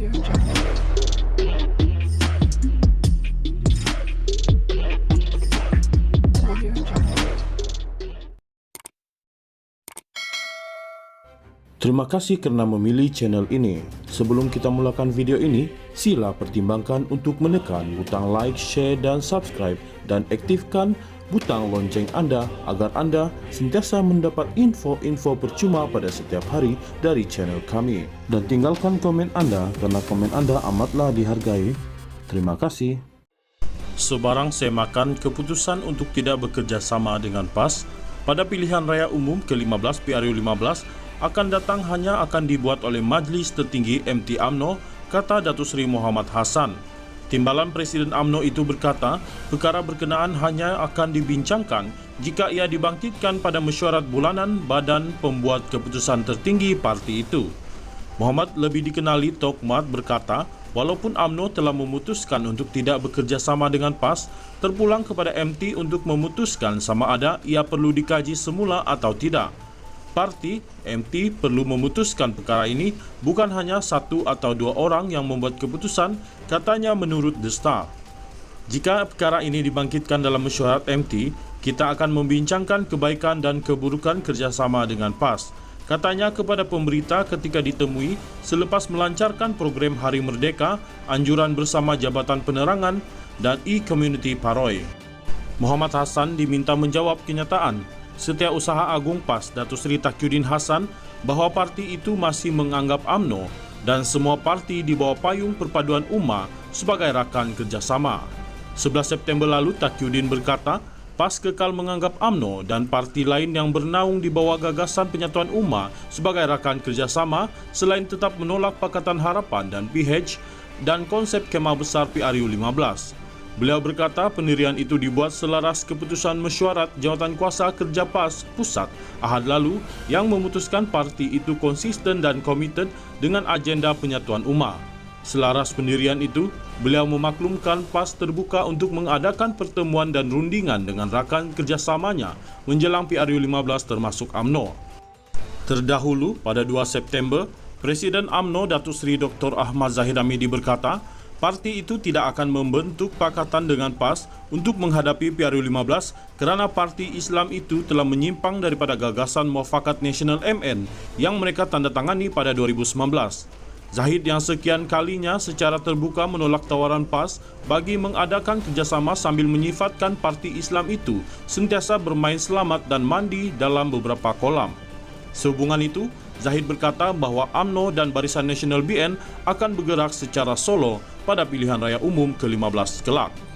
Terima kasih karena memilih channel ini. Sebelum kita mulakan video ini, sila pertimbangkan untuk menekan butang like, share, dan subscribe, dan aktifkan butang lonceng Anda agar Anda sentiasa mendapat info-info percuma pada setiap hari dari channel kami. Dan tinggalkan komen Anda karena komen Anda amatlah dihargai. Terima kasih. Sebarang semakan keputusan untuk tidak bekerja sama dengan PAS pada pilihan raya umum ke-15 PRU 15 akan datang hanya akan dibuat oleh Majelis Tertinggi MT UMNO, kata Datuk Seri Muhammad Hassan. Timbalan Presiden UMNO itu berkata, perkara berkenaan hanya akan dibincangkan jika ia dibangkitkan pada mesyuarat bulanan Badan Pembuat Keputusan Tertinggi parti itu. Muhammad, lebih dikenali Tok Mat, berkata, walaupun UMNO telah memutuskan untuk tidak bekerja sama dengan PAS, terpulang kepada MT untuk memutuskan sama ada ia perlu dikaji semula atau tidak. Parti MT perlu memutuskan perkara ini, bukan hanya satu atau dua orang yang membuat keputusan, katanya menurut The Star. Jika perkara ini dibangkitkan dalam mesyuarat MT, kita akan membincangkan kebaikan dan keburukan kerjasama dengan PAS, katanya kepada pemberita ketika ditemui selepas melancarkan program Hari Merdeka, anjuran bersama Jabatan Penerangan dan e-Community Paroi. Muhammad Hassan diminta menjawab kenyataan Setiausaha Agung PAS Datuk Seri Taqiyuddin Hassan bahawa parti itu masih menganggap UMNO dan semua parti di bawah payung Perpaduan Ummah sebagai rakan kerjasama. 11 September lalu Taqiyuddin berkata, PAS kekal menganggap UMNO dan parti lain yang bernaung di bawah gagasan Penyatuan Ummah sebagai rakan kerjasama selain tetap menolak Pakatan Harapan dan PH dan konsep Kemah Besar PRU 15. Beliau berkata pendirian itu dibuat selaras keputusan mesyuarat Jawatan Kuasa Kerja PAS Pusat Ahad lalu yang memutuskan parti itu konsisten dan komited dengan agenda Penyatuan Ummah. Selaras pendirian itu, beliau memaklumkan PAS terbuka untuk mengadakan pertemuan dan rundingan dengan rakan kerjasamanya menjelang PRU 15 termasuk UMNO. Terdahulu, pada 2 September, Presiden UMNO Datuk Seri Dr. Ahmad Zahid Hamidi berkata, parti itu tidak akan membentuk pakatan dengan PAS untuk menghadapi PRU 15 kerana parti Islam itu telah menyimpang daripada gagasan Muafakat Nasional MN yang mereka tandatangani pada 2019. Zahid yang sekian kalinya secara terbuka menolak tawaran PAS bagi mengadakan kerjasama sambil menyifatkan parti Islam itu sentiasa bermain selamat dan mandi dalam beberapa kolam. Sehubungan itu, Zahid berkata bahawa UMNO dan Barisan Nasional BN akan bergerak secara solo pada pilihan raya umum ke-15 kelak.